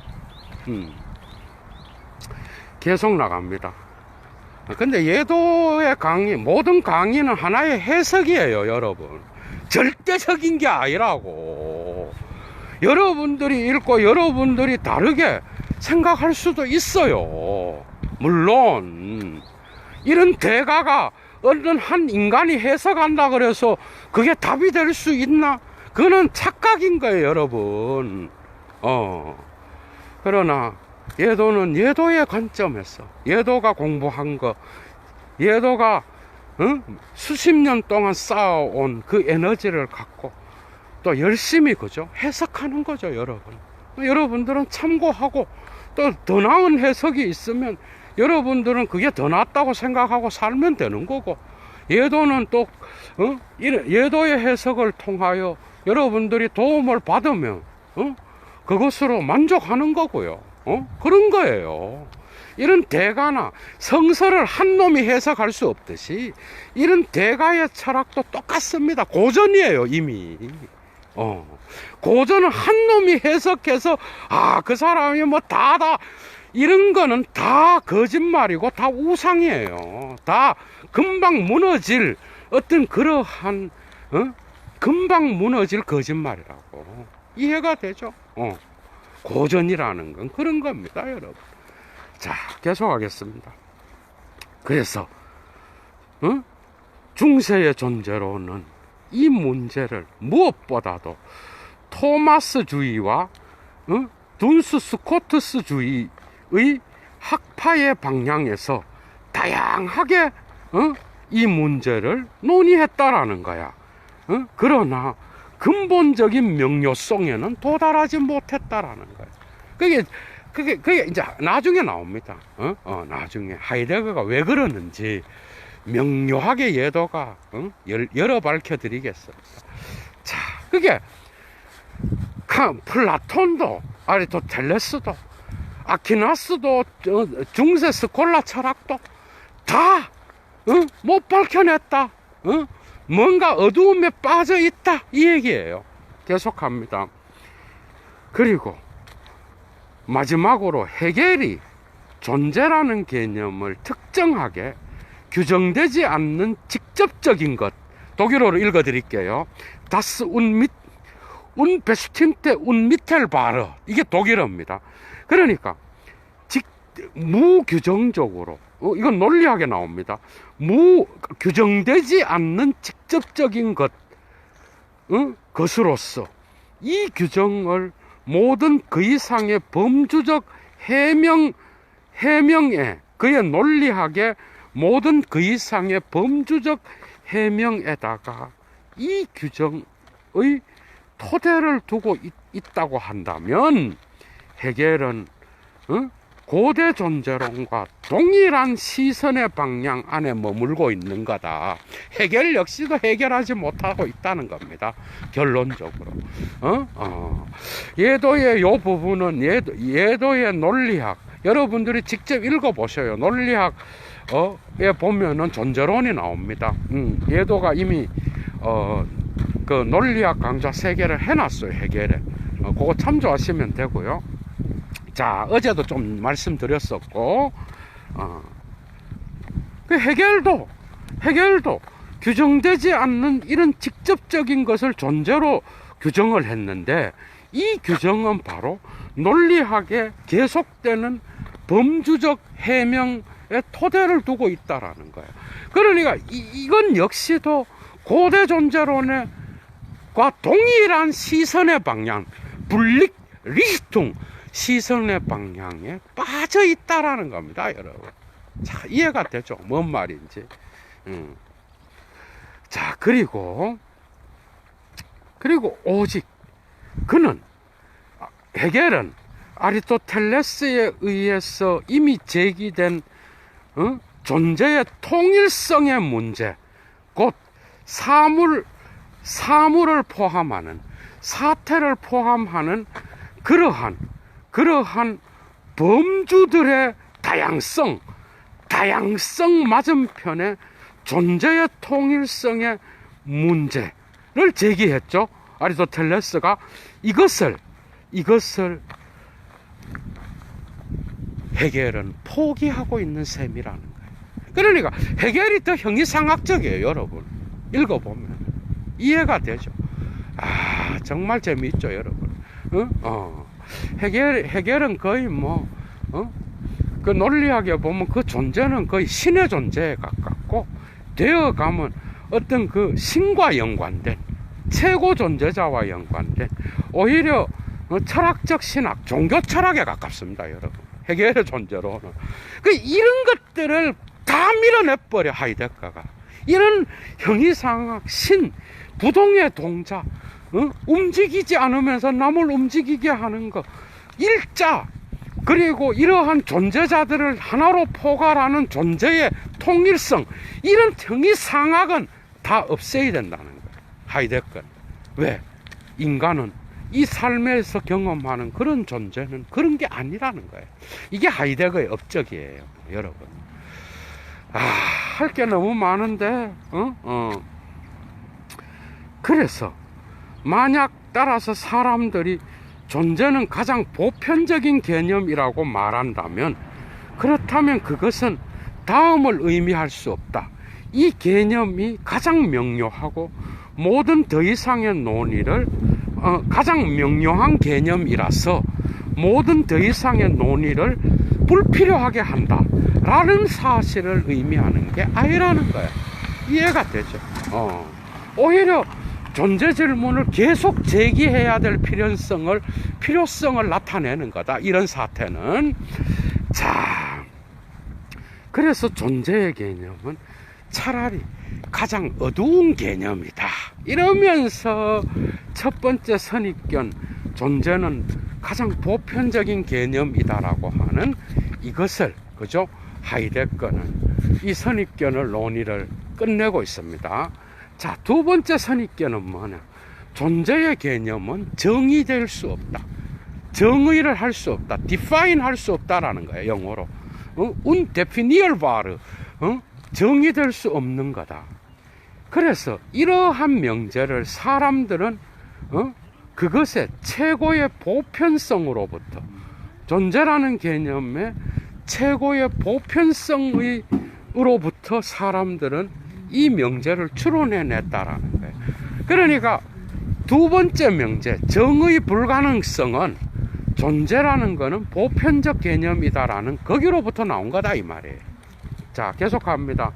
계속 나갑니다. 근데 예도의 강의, 모든 강의는 하나의 해석이에요, 여러분. 절대적인 게 아니라고. 여러분들이 읽고 여러분들이 다르게 생각할 수도 있어요. 물론 이런 대가가 어떤 한 인간이 해석한다 그래서 그게 답이 될 수 있나? 그거는 착각인 거예요, 여러분. 그러나 예도는 예도의 관점에서 예도가 공부한 거, 예도가 수십 년 동안 쌓아온 그 에너지를 갖고 또 열심히 그죠? 해석하는 거죠, 여러분. 여러분들은 참고하고 또 더 나은 해석이 있으면 여러분들은 그게 더 낫다고 생각하고 살면 되는 거고, 예도는 또 예도의 해석을 통하여 여러분들이 도움을 받으면 그것으로 만족하는 거고요. 그런 거예요. 이런 대가나 성서를 한 놈이 해석할 수 없듯이 이런 대가의 철학도 똑같습니다. 고전이에요, 이미. 고전은 한 놈이 해석해서 그 사람이 뭐 다 이런 거는 다 거짓말이고 다 우상이에요. 다 금방 무너질 어떤 그러한 금방 무너질 거짓말이라고. 이해가 되죠? 고전이라는 건 그런 겁니다, 여러분. 자, 계속하겠습니다. 그래서 중세의 존재로는 이 문제를 무엇보다도 토마스주의와 둔스 스코트스주의의 학파의 방향에서 다양하게 이 문제를 논의했다라는 거야. 그러나 근본적인 명료성에는 도달하지 못했다라는 거야. 그게 이제 나중에 나옵니다. 나중에 하이데거가 왜 그러는지 명료하게 예도가 열어 밝혀드리겠습니다. 자, 그게 플라톤도 아리스토텔레스도 아퀴나스도 중세 스콜라 철학도 다 못 밝혀냈다. 뭔가 어두움에 빠져 있다, 이 얘기예요. 계속합니다. 그리고 마지막으로 헤겔이 존재라는 개념을 특정하게 규정되지 않는 직접적인 것, 독일어로 읽어드릴게요. Das unbestimmte unmittelbare, 이게 독일어입니다. 그러니까 무규정적으로, 이건 논리학에 나옵니다. 규정되지 않는 직접적인 것, 것으로서 이 규정을 모든 그 이상의 범주적 해명에 그의 논리학의 모든 그 이상의 범주적 해명에다가 이 규정의 토대를 두고 있다고 한다면 헤겔은 고대 존재론과 동일한 시선의 방향 안에 머물고 있는 거다. 헤겔 역시도 해결하지 못하고 있다는 겁니다. 결론적으로. 예도의 요 부분은 예도의 논리학, 여러분들이 직접 읽어보셔요. 논리학에 보면은 존재론이 나옵니다. 예도가 이미 그 논리학 강좌 3개를 해놨어요. 헤겔에. 그거 참조하시면 되고요. 자, 어제도 좀 말씀드렸었고, 그 헤겔도 규정되지 않는 이런 직접적인 것을 존재로 규정을 했는데, 이 규정은 바로 논리학에 계속되는 범주적 해명의 토대를 두고 있다라는 거예요. 그러니까 이건 역시도 고대 존재론과 동일한 시선의 방향, 분릭 리히퉁 시선의 방향에 빠져 있다라는 겁니다, 여러분. 자, 이해가 되죠? 뭔 말인지. 자, 그리고 오직 헤겔은 아리스토텔레스에 의해서 이미 제기된 존재의 통일성의 문제, 곧 사물을 포함하는, 사태를 포함하는 그러한 범주들의 다양성 맞은편에 존재의 통일성의 문제를 제기했죠. 아리스토텔레스가 이것을 헤겔은 포기하고 있는 셈이라는 거예요. 그러니까 헤겔이 더 형이상학적이에요, 여러분. 읽어보면 이해가 되죠. 아, 정말 재미있죠, 여러분. 헤겔은 거의 그 논리학에 보면 그 존재는 거의 신의 존재에 가깝고, 되어가면 어떤 그 신과 연관된, 최고 존재자와 연관된, 오히려 철학적 신학, 종교 철학에 가깝습니다, 여러분. 헤겔의 존재로는. 이런 것들을 다 밀어내버려, 하이데거가. 이런 형이상학, 신, 부동의 동자, 움직이지 않으면서 남을 움직이게 하는 거, 일자, 그리고 이러한 존재자들을 하나로 포괄하는 존재의 통일성, 이런 형이상학은 다 없애야 된다는 거예요, 하이데거는. 왜? 인간은 이 삶에서 경험하는 그런 존재는 그런 게 아니라는 거예요. 이게 하이데거의 업적이에요, 여러분. 할 게 너무 많은데, 그래서 만약 따라서 사람들이 존재는 가장 보편적인 개념이라고 말한다면, 그렇다면 그것은 다음을 의미할 수 없다. 이 개념이 가장 명료하고 모든 더 이상의 논의를 가장 명료한 개념이라서 모든 더 이상의 논의를 불필요하게 한다 라는 사실을 의미하는 게 아니라는 거야. 이해가 되죠? 오히려 존재 질문을 계속 제기해야 될 필요성을 나타내는 거다, 이런 사태는. 자, 그래서 존재의 개념은 차라리 가장 어두운 개념이다, 이러면서 첫 번째 선입견, 존재는 가장 보편적인 개념이다라고 하는 이것을, 그죠? 하이데거는 이 선입견을 논의를 끝내고 있습니다. 자, 두 번째 선입견은 뭐냐? 존재의 개념은 정의될 수 없다. 정의를 할 수 없다. define 할 수 없다라는 거예요, 영어로. undefinierbar. 정의될 수 없는 거다. 그래서 이러한 명제를 사람들은 그것의 최고의 보편성으로부터, 존재라는 개념의 최고의 보편성으로부터 사람들은 이 명제를 추론해냈다라는 거예요. 그러니까 두 번째 명제, 정의 불가능성은 존재라는 거는 보편적 개념이다라는 거기로부터 나온 거다, 이 말이에요. 자, 계속합니다.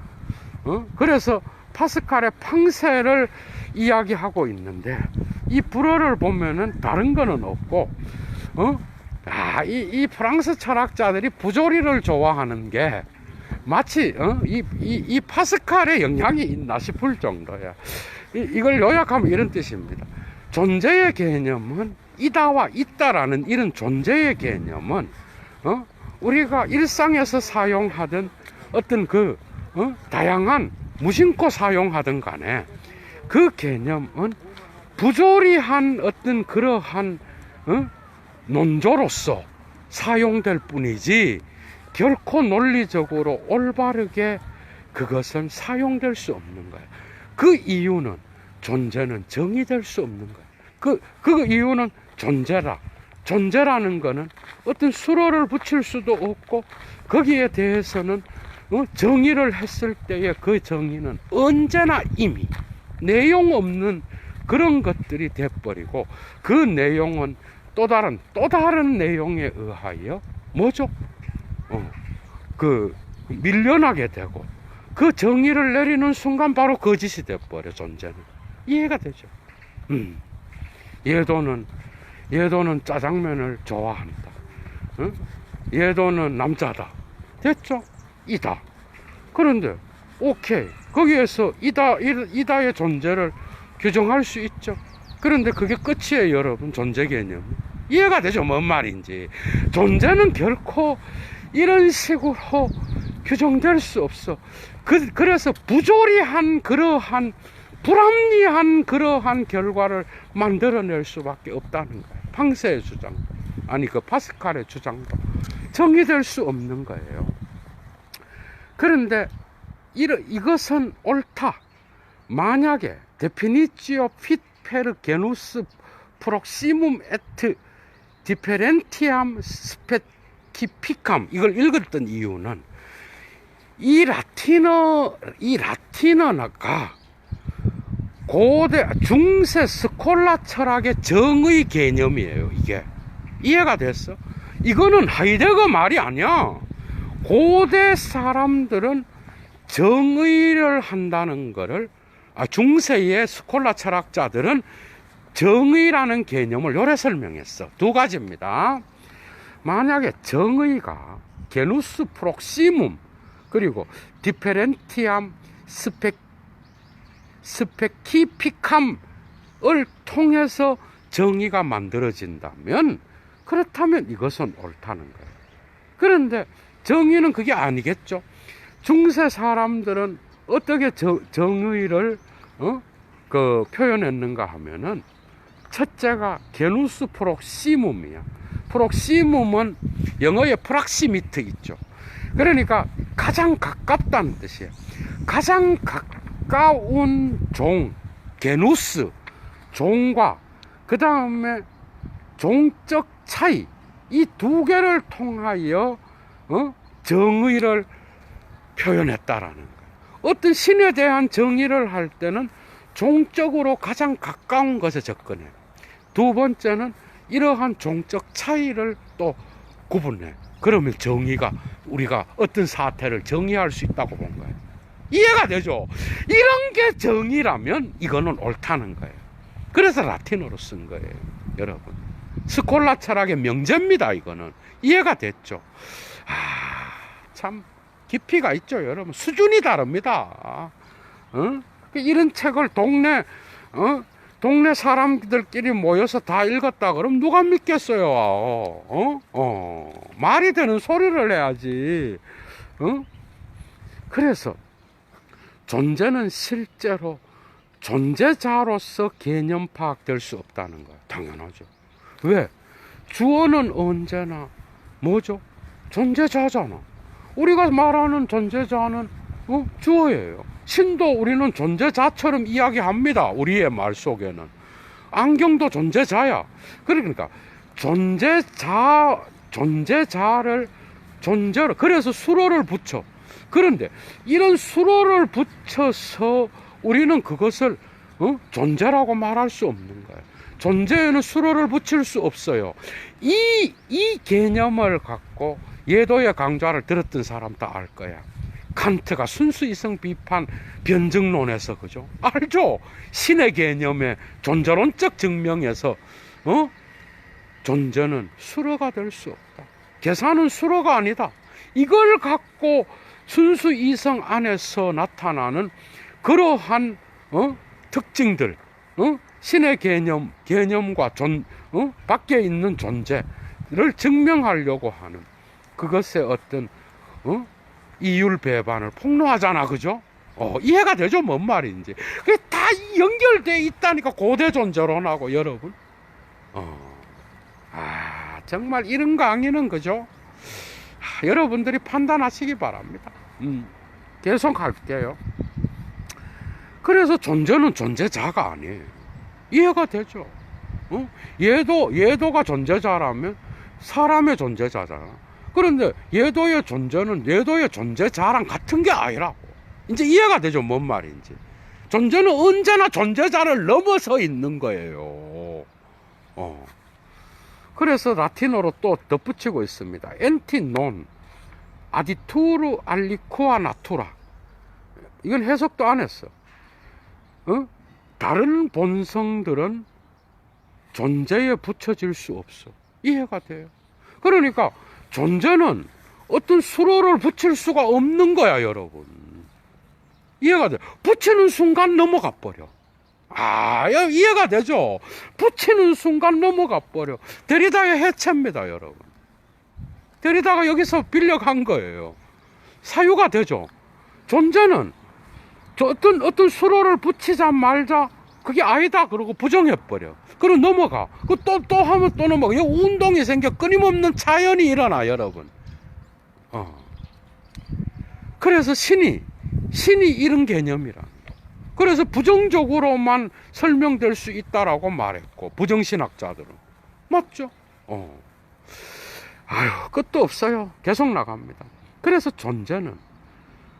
그래서 파스칼의 팡세를 이야기하고 있는데, 이 불어를 보면은 다른 거는 없고, 이 프랑스 철학자들이 부조리를 좋아하는 게 마치, 이 파스칼의 영향이 있나 싶을 정도야. 이걸 요약하면 이런 뜻입니다. 존재의 개념은 이다와 있다라는 이런 존재의 개념은, 우리가 일상에서 사용하던 어떤 다양한 무심코 사용하던 간에 그 개념은 부조리한 어떤 그러한 논조로서 사용될 뿐이지 결코 논리적으로 올바르게 그것은 사용될 수 없는 거예요. 그 이유는 존재는 정의될 수 없는 거예요. 그 이유는 존재라는 거는 어떤 수로를 붙일 수도 없고 거기에 대해서는 정의를 했을 때의 그 정의는 언제나 이미 내용 없는 그런 것들이 돼버리고 그 내용은 또 다른 내용에 의하여 뭐죠? 밀려나게 되고 그 정의를 내리는 순간 바로 거짓이 돼버려 존재는. 이해가 되죠? 얘도는 짜장면을 좋아한다. 얘도는 남자다. 됐죠? 이다. 그런데 오케이. 거기에서 이다의 존재를 규정할 수 있죠. 그런데 그게 끝이에요, 여러분. 존재 개념. 이해가 되죠? 뭔 말인지. 존재는 결코 이런 식으로 규정될 수 없어. 그래서 부조리한 그러한 불합리한 그러한 결과를 만들어낼 수밖에 없다는 거예요. 팡세의 주장도 아니 파스칼의 주장도 정의될 수 없는 거예요. 그런데 이것은 옳다. 만약에 definitio fit per genus proximum et differentiam specificam 이걸 읽었던 이유는 이 라틴어가 고대 중세 스콜라 철학의 정의 개념이에요. 이게 이해가 됐어? 이거는 하이데거 말이 아니야. 고대 사람들은 정의를 한다는 거를 중세의 스콜라 철학자들은 정의라는 개념을 요래 설명했어. 두 가지입니다. 만약에 정의가 게누스 프록시문 그리고 디페렌티암 스페키피캄을 통해서 정의가 만들어진다면 그렇다면 이것은 옳다는 거예요. 그런데 정의는 그게 아니겠죠. 중세 사람들은 어떻게 정의를 표현했는가 하면은 첫째가 게누스 프록시문이야. 프록시문은 영어에 프락시미트 있죠. 그러니까 가장 가깝다는 뜻이에요. 가장 가까운 종, 게누스, 종과 그 다음에 종적 차이 이 두 개를 통하여 정의를 표현했다라는 거예요. 어떤 신에 대한 정의를 할 때는 종적으로 가장 가까운 것에 접근해요. 두 번째는 이러한 종적 차이를 또 구분해. 그러면 정의가 우리가 어떤 사태를 정의할 수 있다고 본 거예요. 이해가 되죠? 이런 게 정의라면 이거는 옳다는 거예요. 그래서 라틴어로 쓴 거예요, 여러분. 스콜라 철학의 명제입니다, 이거는. 이해가 됐죠? 참 깊이가 있죠, 여러분. 수준이 다릅니다. 이런 책을 동네 사람들끼리 모여서 다 읽었다 그러면 누가 믿겠어요? 말이 되는 소리를 해야지. 그래서 존재는 실제로 존재자로서 개념 파악될 수 없다는 거예요. 당연하죠. 왜? 주어는 언제나 뭐죠? 존재자잖아. 우리가 말하는 존재자는 주어예요. 신도 우리는 존재자처럼 이야기합니다. 우리의 말 속에는. 안경도 존재자야. 그러니까 존재자를 존재로 그래서 수로를 붙여. 그런데 이런 수로를 붙여서 우리는 그것을 존재라고 말할 수 없는 거예요. 존재에는 수로를 붙일 수 없어요. 이 개념을 갖고 예도의 강좌를 들었던 사람 다 알 거야. 칸트가 순수 이성 비판 변증론에서, 그죠? 알죠? 신의 개념의 존재론적 증명에서 존재는 수로가 될 수 없다. 계산은 수로가 아니다. 이걸 갖고 순수 이성 안에서 나타나는 그러한 특징들, 신의 개념과 밖에 있는 존재를 증명하려고 하는 그것의 어떤 이율 배반을 폭로하잖아, 그죠? 이해가 되죠, 뭔 말인지. 그게 다 연결돼 있다니까, 고대 존재론하고, 여러분. 정말 이런 강의는, 그죠? 여러분들이 판단하시기 바랍니다. 계속 할게요. 그래서 존재는 존재자가 아니에요. 이해가 되죠? 예도가 존재자라면 사람의 존재자잖아. 그런데 예도의 존재는 예도의 존재자랑 같은 게 아니라고. 이제 이해가 되죠, 뭔 말인지. 존재는 언제나 존재자를 넘어서 있는 거예요. 그래서 라틴어로 또 덧붙이고 있습니다. 엔티 논 아디투르 알리쿠아 나투라. 이건 해석도 안 했어. 다른 본성들은 존재에 붙여질 수 없어. 이해가 돼요. 그러니까 존재는 어떤 수로를 붙일 수가 없는 거야, 여러분. 이해가 돼요. 붙이는 순간 넘어가 버려. 이해가 되죠? 붙이는 순간 넘어가 버려. 데리다의 해체입니다, 여러분. 데리다가 여기서 빌려간 거예요. 사유가 되죠? 존재는 어떤 수로를 붙이자 말자, 그게 아니다 그러고 부정해버려. 그리고 넘어가. 또 하면 또 넘어가. 이 운동이 생겨. 끊임없는 자연이 일어나, 여러분. 그래서 신이 이런 개념이라. 그래서 부정적으로만 설명될 수 있다라고 말했고, 부정신학자들은. 맞죠? 끝도 없어요. 계속 나갑니다. 그래서 존재는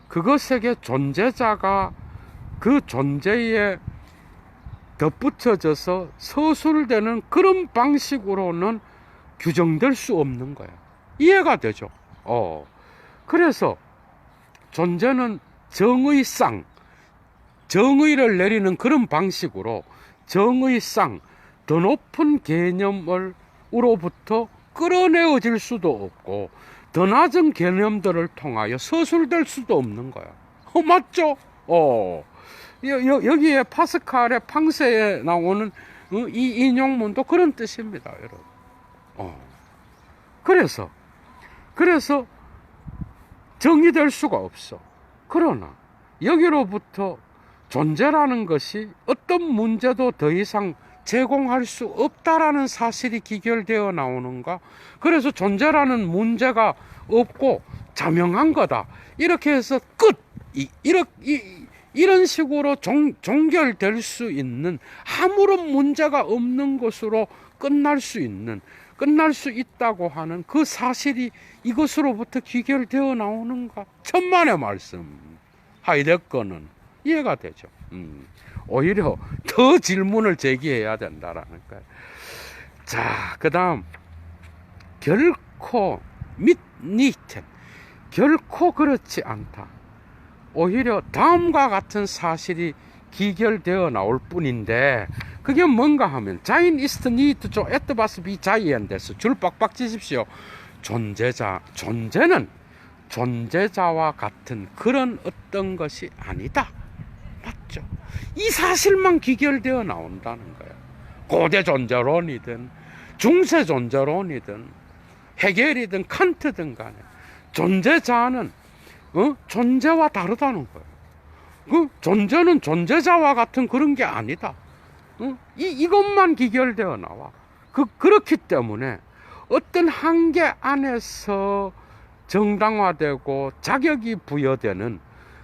그것에게 존재자가 그 존재에 덧붙여져서 서술되는 그런 방식으로는 규정될 수 없는 거야. 이해가 되죠? 그래서 존재는 정의상, 정의를 내리는 그런 방식으로 정의상 더 높은 개념으로부터 끌어내어질 수도 없고 더 낮은 개념들을 통하여 서술될 수도 없는 거야. 맞죠? 여기에 파스칼의 팡세에 나오는 이 인용문도 그런 뜻입니다, 여러분. 그래서 정의될 수가 없어. 그러나 여기로부터 존재라는 것이 어떤 문제도 더 이상 제공할 수 없다라는 사실이 기결되어 나오는가? 그래서 존재라는 문제가 없고 자명한 거다. 이렇게 해서 끝! 이런 식으로 종결될 수 있는, 아무런 문제가 없는 것으로 끝날 수 있다고 하는 그 사실이 이것으로부터 기결되어 나오는가? 천만의 말씀. 하이데거는 이해가 되죠. 오히려 더 질문을 제기해야 된다라는 거예요. 자, 그 다음 결코 mitnichten, 결코 그렇지 않다. 오히려 다음과 같은 사실이 기결되어 나올 뿐인데, 그게 뭔가 하면 자인 ist nicht so etwas wie Seiendes. 줄 빡빡 치십시오. 존재는 존재자와 같은 그런 어떤 것이 아니다. 맞죠? 이 사실만 기결되어 나온다는 거예요. 고대 존재론이든 중세 존재론이든 헤겔이든 칸트든 간에 존재자는 존재와 다르다는 거예요. 존재는 존재자와 같은 그런 게 아니다. 이것만 기결되어 나와. 그렇기 때문에 어떤 한계 안에서 정당화되고 자격이 부여되는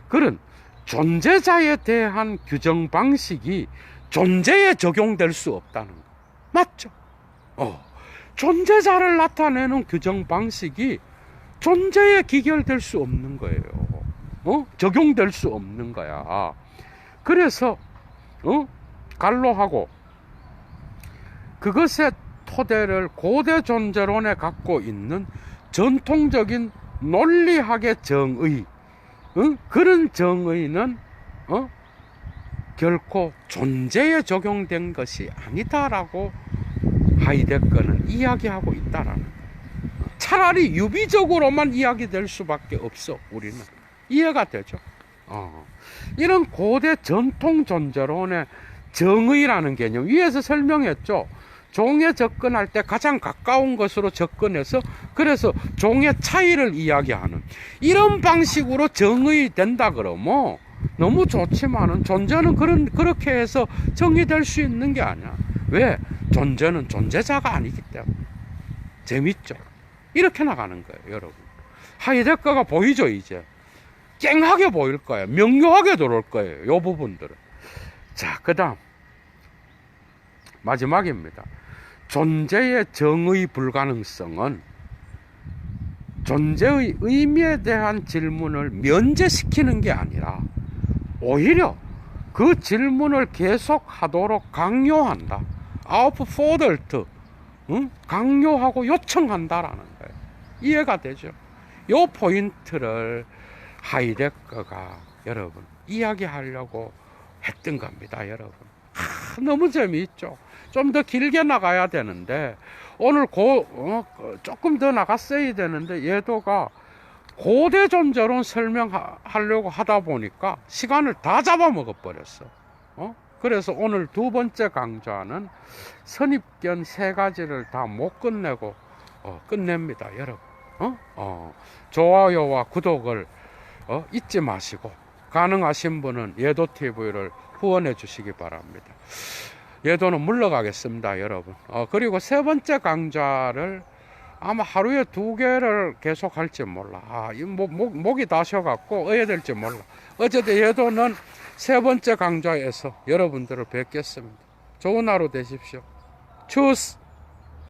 그런 존재자에 대한 규정 방식이 존재에 적용될 수 없다는 거. 맞죠? 존재자를 나타내는 규정 방식이 존재에 기결될 수 없는 거예요. 적용될 수 없는 거야. 그래서 갈로하고 그것의 토대를 고대 존재론에 갖고 있는 전통적인 논리학의 정의, 그런 정의는 결코 존재에 적용된 것이 아니다라고 하이데거는 이야기하고 있다라는 거예요. 차라리 유비적으로만 이야기될 수밖에 없어. 우리는 이해가 되죠. 이런 고대 전통 존재론의 정의라는 개념, 위에서 설명했죠. 종에 접근할 때 가장 가까운 것으로 접근해서 그래서 종의 차이를 이야기하는 이런 방식으로 정의된다 그러면 너무 좋지만은 존재는 그렇게 해서 정의될 수 있는 게 아니야. 왜? 존재는 존재자가 아니기 때문에. 재밌죠? 이렇게 나가는 거예요, 여러분. 하이데거가 보이죠, 이제? 쨍하게 보일 거예요. 명료하게 들어올 거예요, 요 부분들은. 자, 그 다음. 마지막입니다. 존재의 정의 불가능성은 존재의 의미에 대한 질문을 면제시키는 게 아니라 오히려 그 질문을 계속하도록 강요한다. 아우프포덜트, 강요하고 요청한다라는 거예요. 이해가 되죠? 요 포인트를 하이데거가 여러분 이야기하려고 했던 겁니다, 여러분. 너무 재미있죠? 좀 더 길게 나가야 되는데 오늘 조금 더 나갔어야 되는데 예도가 고대 존재론 설명하려고 하다 보니까 시간을 다 잡아먹어 버렸어. 그래서 오늘 두 번째 강좌는 선입견 세 가지를 다 못 끝내고 끝냅니다, 여러분. 좋아요와 구독을 잊지 마시고 가능하신 분은 예도TV를 후원해 주시기 바랍니다. 예도는 물러가겠습니다, 여러분. 그리고 세 번째 강좌를 아마 하루에 2개를 계속 할지 몰라. 목이 다 쉬어갖고 어야 될지 몰라. 어쨌든 예도는 세 번째 강좌에서 여러분들을 뵙겠습니다. 좋은 하루 되십시오. 추스!